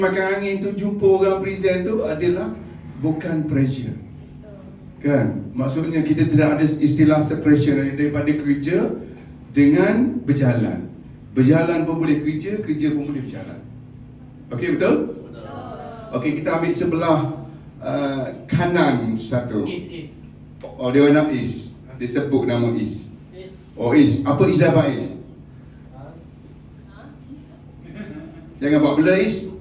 Makan angin tu, jumpa orang present tu adalah bukan pressure. Kan? Maksudnya kita tidak ada istilah pressure daripada kerja dengan berjalan. Berjalan pun boleh kerja, kerja pun boleh berjalan. Okey, betul? Okey, kita ambil sebelah kanan satu. Is. Oh, dia nak is. Dia sebut nama is. Oh, is. Apa is dapat is? Jangan buat bela is.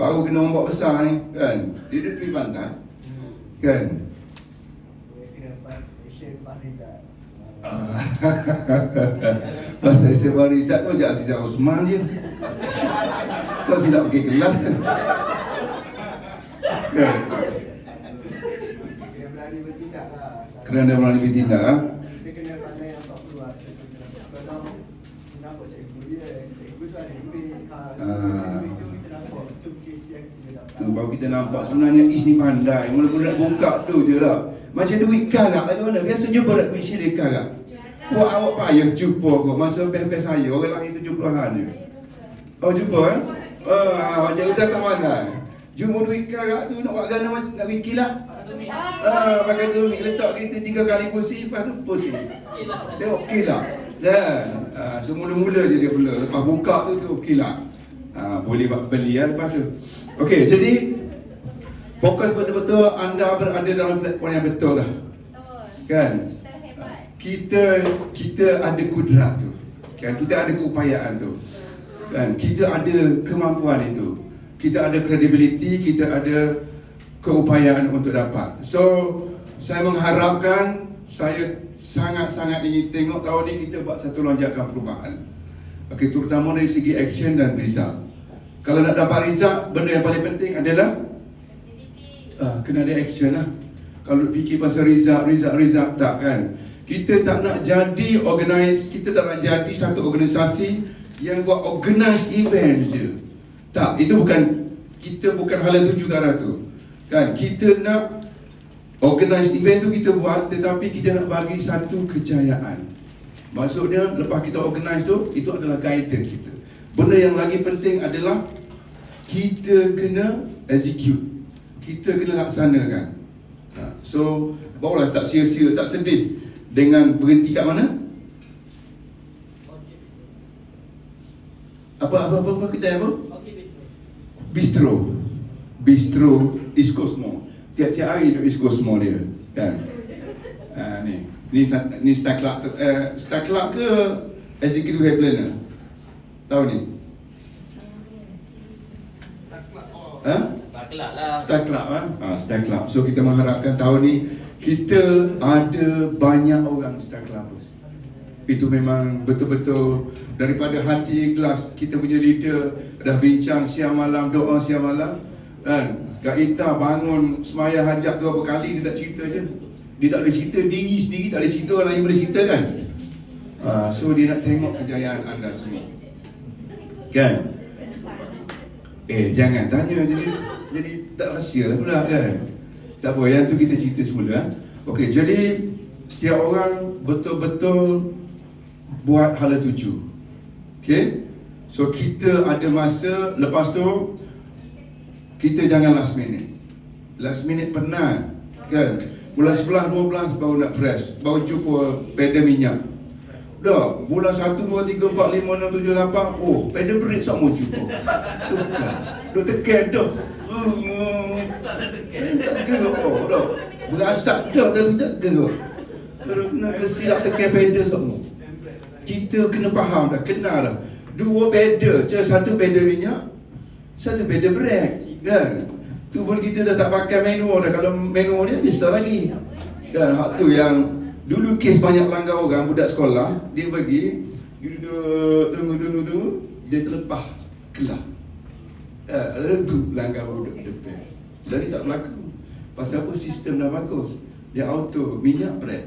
Baru kena ombak besar ni, kan? Dia duduk di pantai. Kan? Pasal Syekh Rizal tu ajak Aziza Osman je. Kau silap pergi kelas. Kan? Kerana berani bertindak lah. Dia kena pandai nampak peluang. Kalau nampak cikgu dia, cikgu tu ada duit. Tu baru kita nampak sebenarnya is ni pandai. Mula-mula buka tu je lah. Macam duit karak lah mana. Biasa jumpa nak duit syirik karak. Buat awak payah jumpa kau. Masa best-best saya. Orang lain 70-an je. Oh jumpa eh? Macam Ustaz tak pandai. Jumpa duit karak tu nak buat gana macam nak bikin lah. Pakai tu letak kita 3 kali kursi. Lepas tu pusing. Tengok kilat. Dan semula-mula je dia pula. Lepas buka tu kilat. Boleh beli lah lepas tu. Okey, jadi fokus betul-betul anda berada dalam platform yang betul lah. Kan? Kita ada kudrat tu. Kan? Kita ada keupayaan tu. Kan? Kita ada kemampuan itu. Kita ada credibility, kita ada keupayaan untuk dapat. So, saya mengharapkan, saya sangat-sangat ingin tengok tahun ni kita buat satu lonjakan perubahan. Okey, terutama dari segi action dan result. Kalau nak dapat result, benda yang paling penting adalah kena ada action lah. Kalau fikir pasal result tak kan. Kita tak nak jadi kita tak nak jadi satu organisasi yang buat organize event je. Tak, itu kita bukan hala tuju ke arah tu. Kan, kita nak organize event tu kita buat, tetapi kita nak bagi satu kejayaan. Maksudnya lepas kita organize tu, itu adalah guidance kita. Benda yang lagi penting adalah kita kena execute. Kita kena laksanakan. So, barulah tak sia-sia, tak sedih dengan berhenti kat mana? Apa kedai apa? Bistro East Coast Mall. Tiap-tiap hari duduk East Coast Mall dia. Kan? Ni Star Club ke Executive Head Planner? Tahu ni? Star Club lah. Star Club. So kita mengharapkan tahun ni kita ada banyak orang Star Clubbers. Itu memang betul-betul daripada hati ikhlas. Kita punya leader dah bincang siang malam, doa siang malam. Kan? Kak Ita bangun semaya hajat tu berapa kali dia tak cerita je. Dia tak boleh cerita diri sendiri, tak boleh cerita orang lain boleh cerita kan. So dia nak tengok kejayaan anda semua. Kan? Jangan tanya jadi tak rahsia lah pula kan. Tak apa, yang tu kita cerita semula. Okey, jadi setiap orang betul-betul buat hala tuju. Okey? So kita ada masa, lepas tu kita jangan last minute. Last minute penat kan. Bulan 11, 12 baru nak press, baru jumpa pedal minyak. Dah, bulan 1, 2, 3, 4, 5, 6, 7, 8. Oh, pedal brake semua jumpa. Duk tekan dah. Tak gerak. Oh, dah. Berasak dah tapi tak gerak. Kalau kena silap tekan pedal semua. Kita kena faham dah, kenal dah. 2 pedal, satu pedal minyak, satu pedal brake. Kan? Tu pun kita dah tak pakai manual dah. Kalau manual dia bisa lagi. Kan? Hak tu yang dulu kes banyak langgar orang, budak sekolah. Dia pergi, duduk, tunggu. Dia terlepas kelas. Regu langgar budak depan. Jadi tak berlaku. Pasal apa? Sistem dah bagus. Dia auto, minyak brake.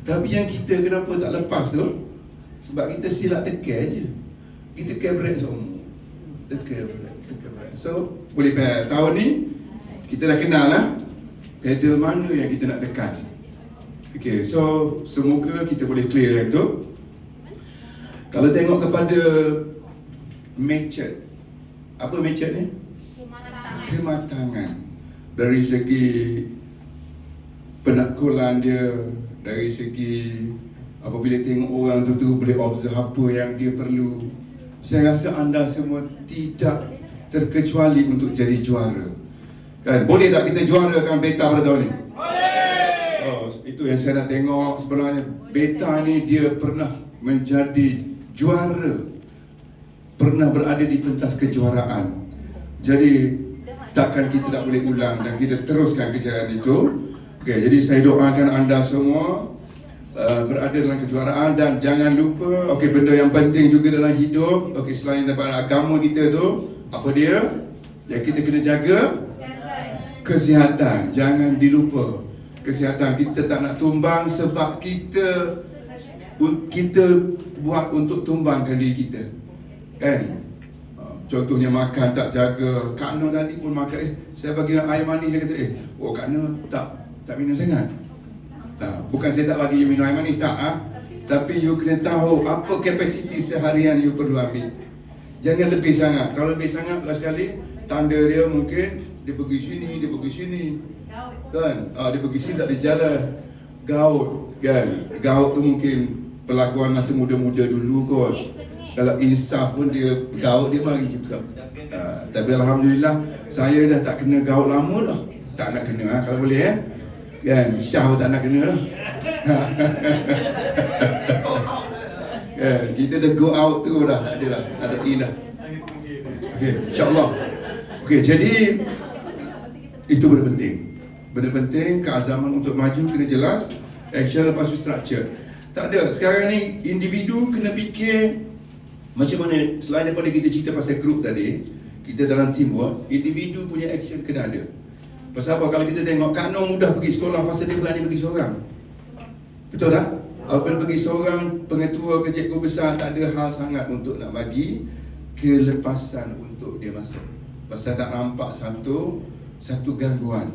Tapi yang kita kenapa tak lepas tu? Sebab kita silap tekan je. Kita tekan brake semua. Tekan brake. So, boleh tahun ni kita dah kenal lah pedal mana yang kita nak tekan. Okay, so semoga kita boleh clear yang tu. Kalau tengok kepada matured. Apa matured ni? Kematangan. Kematangan. Dari segi penakulan dia, dari segi apabila tengok orang tu boleh observe apa yang dia perlu. Saya rasa anda semua tidak terkecuali untuk jadi juara. Kan? Boleh tak kita juarakan beta pada tahun ni? Oh, itu yang saya nak tengok. Sebenarnya beta ni dia pernah menjadi juara, pernah berada di pentas kejuaraan. Jadi takkan kita tak boleh ulang dan kita teruskan kejayaan itu. Okey, jadi saya doakan anda semua berada dalam kejuaraan dan jangan lupa, okey, benda yang penting juga dalam hidup, okey, selain daripada agama kita tu, apa dia? Yang kita kena jaga kesihatan. Jangan dilupa kesihatan. Kita tak nak tumbang sebab kita buat untuk tumbangkan diri kita. Kan? Contohnya makan tak jaga. Kak Nur tadi pun makan, saya bagi air manis, dia kata, oh Kak Nur tak minum sangat. Bukan saya tak bagi you minum air manis, tak. Tapi you kena tahu apa kapasiti seharian you perlu ambil. Jangan lebih sangat. Kalau lebih sangat, last sekali tanda dia mungkin dia pergi sini, kan? Dia pergi sini tak ada jalan. Gaut, kan? Gaut tu mungkin pelakuan masa muda-muda dulu kot. Kalau insaf pun dia gaut dia mari juga. Tapi alhamdulillah saya dah tak kena gaut lama dah. Tak nak kena kalau boleh kan. Syah tak nak kena lah. Kan, kita dah go out tu dah, tak ada lah, tak ada dah. Okey, insya-Allah. Okey, jadi itu benda penting. Benda penting, keazaman untuk maju kena jelas, action lepas tu structure. Tak ada, sekarang ni individu kena fikir macam mana. Selain daripada kita cerita pasal group tadi, kita dalam teamwork, individu punya action kena ada. Pasal apa? Kalau kita tengok Kak Noh mudah pergi sekolah pasal dia berani pergi seorang. Betul tak? Apabila pergi seorang, pengetua ke cikgu besar tak ada hal sangat untuk nak bagi kelepasan untuk dia masuk. Pasal tak nampak satu gangguan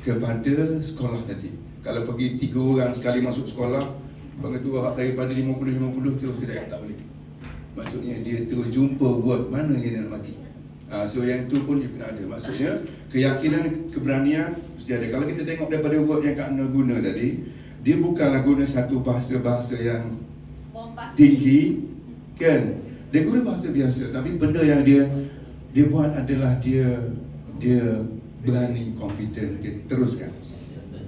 kepada sekolah tadi. Kalau pergi 3 orang sekali masuk sekolah, pengetua daripada 50 tu kita tak boleh. Maksudnya dia terus jumpa word mana yang dia nak bagi. So yang tu pun dia kena ada. Maksudnya keyakinan, keberanian mesti ada. Kalau kita tengok daripada word yang Kak Nur guna tadi, dia bukanlah guna satu bahasa yang tinggi, kan? Dia guna bahasa biasa, tapi benda yang dia buat adalah dia berani, confident, dia teruskan.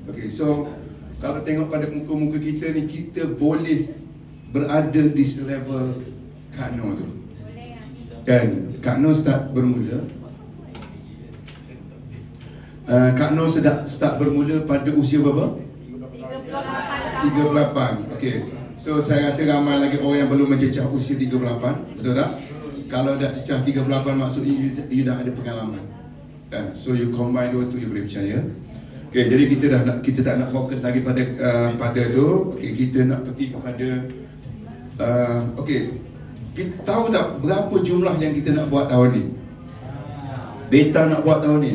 Okay, so kalau tengok pada muka-muka kita ni, kita boleh berada di selevel Kak Nur tu. Kan, Kak Nur start bermula. Kak Nur start bermula pada usia berapa? 38. Okey. So saya rasa ramai lagi orang yang belum mencecah usia 38, betul tak? Kalau dah cecah 38 maksudnya you dah ada pengalaman. So you combine dua tu, you boleh percaya. Okey, jadi kita tak nak fokus lagi pada tu. Okey, kita nak pergi kepada okey. Kita tahu tak berapa jumlah yang kita nak buat tahun ni? Beta nak buat tahun ni